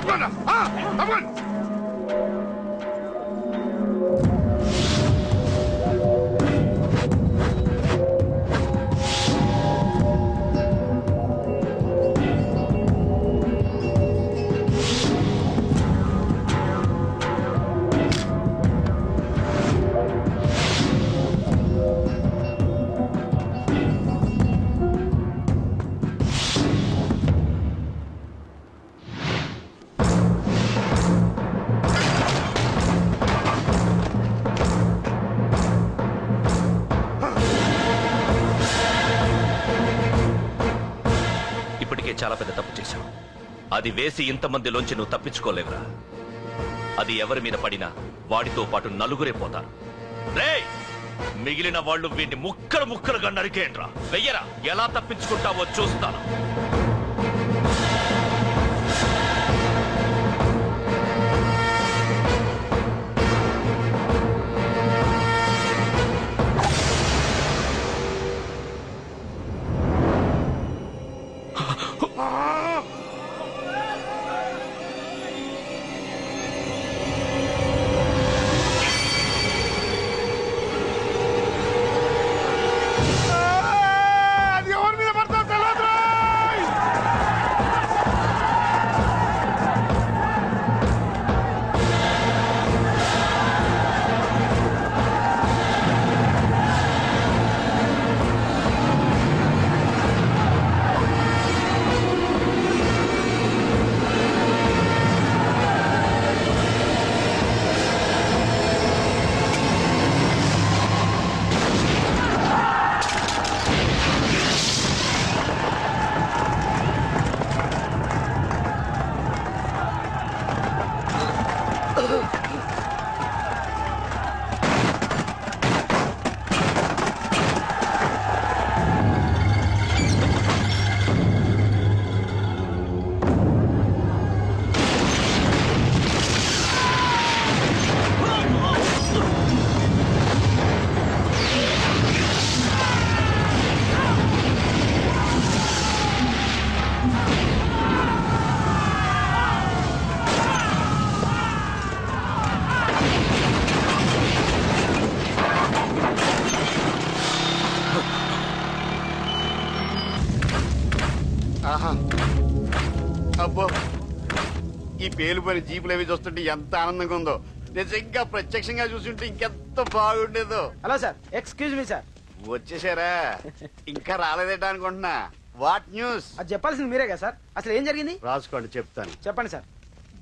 తప్పకుండా తప్పకుండా. చాలా పెద్ద తప్పు చేశావు. అది వేసి ఇంతమందిలోంచి నువ్వు తప్పించుకోలేవురా. అది ఎవరి మీద పడినా వాడితో పాటు నలుగురే పోతారు. రేయ్, మిగిలిన వాళ్ళు వీడిని ముక్కలు ముక్కలుగా నరికేయండ్రా. వెయ్యరా, ఎలా తప్పించుకుంటావో చూస్తాను. అబ్బో, ఈ పేలుపని జీపులు అవి చూస్తుంటే ఎంత ఆనందంగా ఉందో. నిజంగా ప్రత్యక్షంగా చూస్తుంటే ఇంకెంత బాగుండేదో. Hello sir, excuse me sir. వచ్చేసారా? ఇంకా రాలేదేట అనుకుంటున్నా. What news? అది చెప్పాల్సింది మీరే కదా సార్. అసలు ఏం జరిగింది? రాసుకోండి, చెప్తాను. చెప్పండి సార్.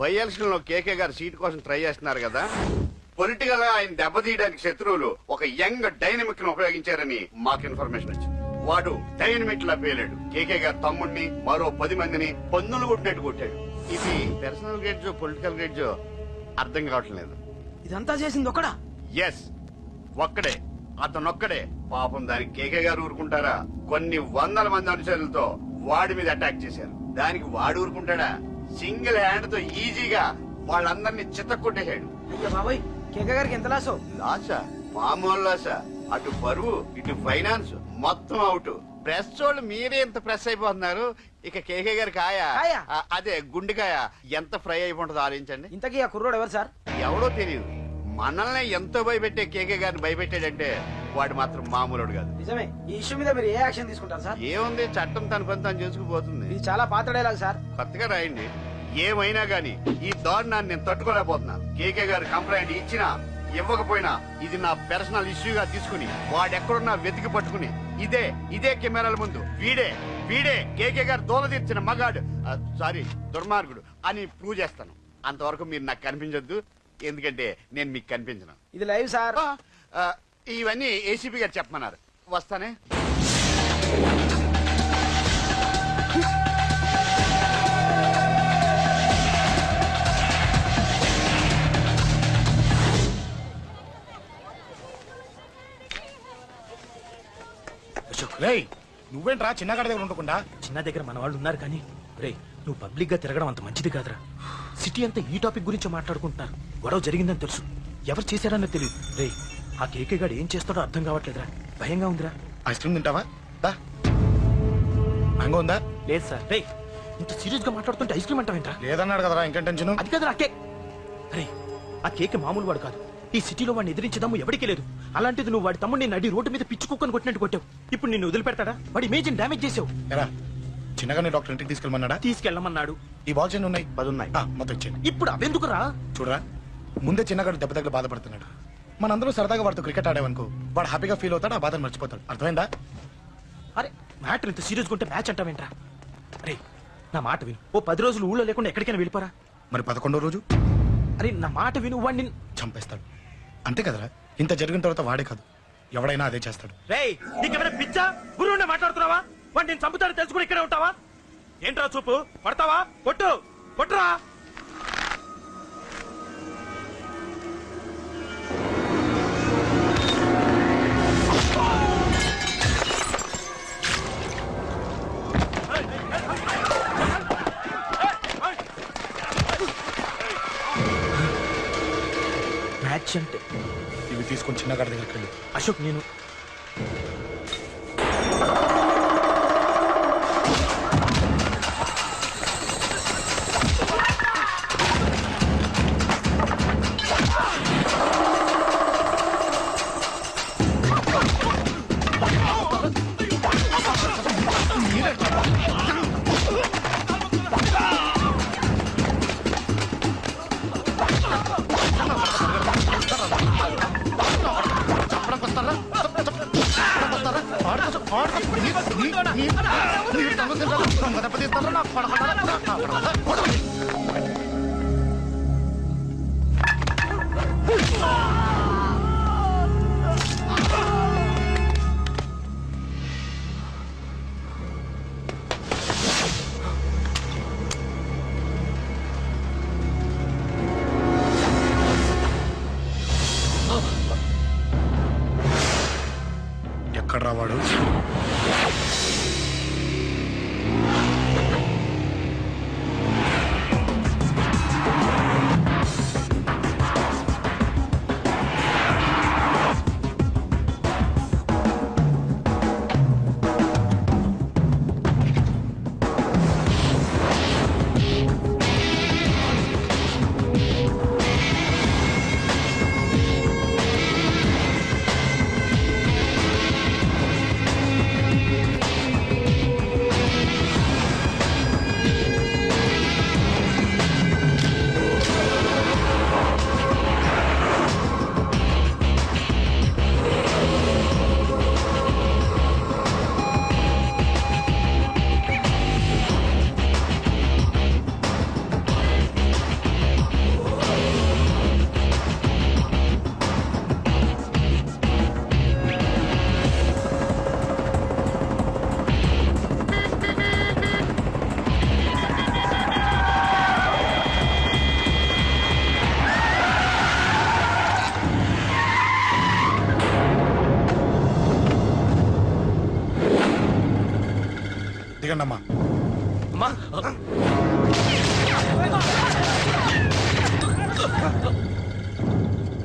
బై ఎలక్షన్ లో కేకే గారు సీట్ కోసం ట్రై చేస్తున్నారు కదా. పొలిటికల్ గా ఆయన దెబ్బతీయడానికి శత్రువులు ఒక యంగ్ డైనమిక్ ను ఉపయోగించారని మాకు ఇన్ఫర్మేషన్ వచ్చింది. వాడు డైనమిక్ లా పేలాడు. కేకే గారు తమ్ముడిని, మరో 10 మందిని పన్నులు కొట్టినట్టు కొట్టాడు. ఇది పర్సనల్ గ్రేడ్జో పొలిటికల్ గ్రేడ్జో అర్థం కావట్లేదు. ఇదంతా చేసింది ఒకడా? ఎస్, ఒక్కడే, అతనొక్కడే. పాపం దానికి కేకే గారు ఊరుకుంటారా? కొన్ని వందల మంది అనుచరులతో వాడి మీద అటాక్ చేశారు. దానికి వాడు ఊరుకుంటాడా? సింగిల్ హ్యాండ్ తో ఈజీగా వాళ్ళందరినీ చిత్తకొట్టేశాడు. అయ్యో బాబాయ్, కేకే గారికి ఎంత లాసో? లాసా? మామూలు లాసా? అటు పరువు, ఇటు ఫైనాన్స్, మొత్తం అవుట్. ప్రెస్ వాళ్ళు మీరే ఎంత ప్రెస్ అయిపోతున్నారు. ఇక కేకే గారి కాయ, అదే గుండెకాయ ఎంత ఫ్రై అయిపోతుందో ఆలోచించండి. ఇంతకీ ఆ కుర్రోడు ఎవరు సార్? ఎవడో తెలియదు. మనల్ని ఎంతో భయపెట్టే కేకే గారిని భయపెట్టాడంటే వాడు మాత్రం మామూలుడు కాదు. నిజమే. ఈ ఇష్యూ మీద మీరు ఏ యాక్షన్ తీసుకుంటారు సార్? ఏముంది, చట్టం తన పని తను చేసుకుపోతుంది. ఇది చాలా పాత డైలాగ్ సార్. కొత్తగా రాయండి. ఏమైనా గాని ఈ దారుణాన్ని నేను తట్టుకోలేకపోతున్నాను. కేకే గారు కంప్లైంట్ ఇచ్చినా ఇవ్వకపోయినా ఇది నా పర్సనల్ ఇష్యూగా తీసుకుని వాడెక్కడున్నా వెతికి పట్టుకుని ఇదే కెమెరాల ముందు వీడే కేకే గారు దోల తీర్చిన మగాడు, సారీ దుర్మార్గుడు అని ప్రూవ్ చేస్తాను. అంతవరకు మీరు నాకు కనిపించొద్దు, ఎందుకంటే నేను మీకు కనిపించను. ఇది లైవ్ సార్. ఇవన్నీ ఏసీపీ గారు చెప్పమన్నారు. వస్తానే. రేయ్, నువ్వేంట్రా చిన్నగాడి దగ్గర ఉండకుండా? చిన్న దగ్గర మన వాళ్ళు ఉన్నారు కానీ రే, నువ్వు పబ్లిక్ గా తిరగడం అంత మంచిది కాదురా. సిటీ అంతా ఈ టాపిక్ గురించి మాట్లాడుకుంటున్నారు. గొడవ జరిగిందని తెలుసు, ఎవరు చేశారన్నది తెలియదు. రే, ఆ కేకే గాడు ఏం చేస్తాడో అర్థం కావట్లేదురా, భయంగా ఉందిరా. ఐస్ క్రీమ్ తింటావా? మ్యాంగో ఉందా? లేదు సార్. రే, ఇంత సీరియస్ గా మాట్లాడుతుంటే ఐస్ క్రీమ్ అంటావేంట్రా? లేదన్నాడు కదరా ఇంకేం టెన్షన్. అది కదా ఆ కేక్. అరే ఆ కేక్ మామూలు వాడు కాదు. ఈ సిటీలో వాడిని ఎదిరించదమ్ము ఎవరికీ లేదు. అలాంటిది నువ్వు వాడి తమ్ముడిని నడి రోడ్డు మీద పిచ్చి కుక్కని కొట్టినట్టు కొట్టావు. ఇప్పుడు నిన్ను వదిలిపెడతాడా? వాడి ఇమేజ్ డ్యామేజ్ చేసావు. ఎరా చిన్నగానే డాక్టర్ ఇంటికి తీసుకెళ్ళమన్నాడా? తీసుకెళ్ళమన్నాడు. ఈ బాల్స్ ఎన్ని ఉన్నాయి? 10 ఉన్నాయి. మొత్తం ఇచ్చేయండి. ఇప్పుడు అవెందుకురా? చూడరా ముందే చిన్నగాడు దెబ్బ దగ్గర బాధపడుతున్నాడు. మనందరూ సరదాగా వాడితో క్రికెట్ ఆడేవనుకో వాడు హ్యాపీగా ఫీల్ అవుతాడు, ఆ బాధను మర్చిపోతాడు. అర్థమైందా? అరే మ్యాటర్ ఇంత సీరియస్ ఉంటే మ్యాచ్ అంటావేంట్రా? అరే నా మాట విను. ఓ 10 రోజులు ఊళ్ళో లేకుండా ఎక్కడికైనా వెళ్ళిపోరా. మరి 11వ రోజు అరే నా మాట విను. వాడిని చంపేస్తాడు. అంతే కదరా. ఇంత జరిగిన తర్వాత వాడే కాదు ఎవడైనా అదే చేస్తాడు. రేయ్ నీకేమైనా పిచ్చా? గురువునే మాట్లాడుతున్నావా? వాడిని నేను చంపుతాను తెలుసుకుని ఇక్కడే ఉంటావా? ఏంట్రా చూపు? పడతావా? కొట్టు కొట్టురా. మ్యాచ్ అంటే ఇవి తీసుకొని చిన్నగాడి దగ్గరికి వెళ్ళి అశోక్ నేను ఎక్కడ రావాడు? దిగండి అమ్మా. అమ్మా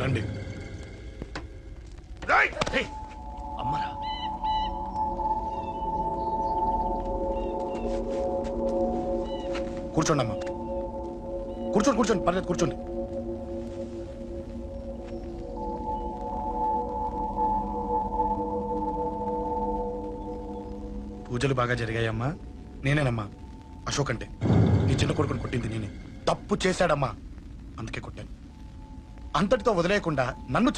రండి. రేయ్, అమ్మరా కూర్చోండి అమ్మా. కూర్చోండి కూర్చోండి పర్లేదు కూర్చోండి. పూజలు బాగా జరిగాయమ్మా? నేనేనమ్మా అశోక్ అంటే. ఈ చిన్న కొడుకుని కొట్టింది నేనే. తప్పు చేశాడమ్మా అందుకే కొట్టాను. అంతటితో వదిలేయకుండా నన్ను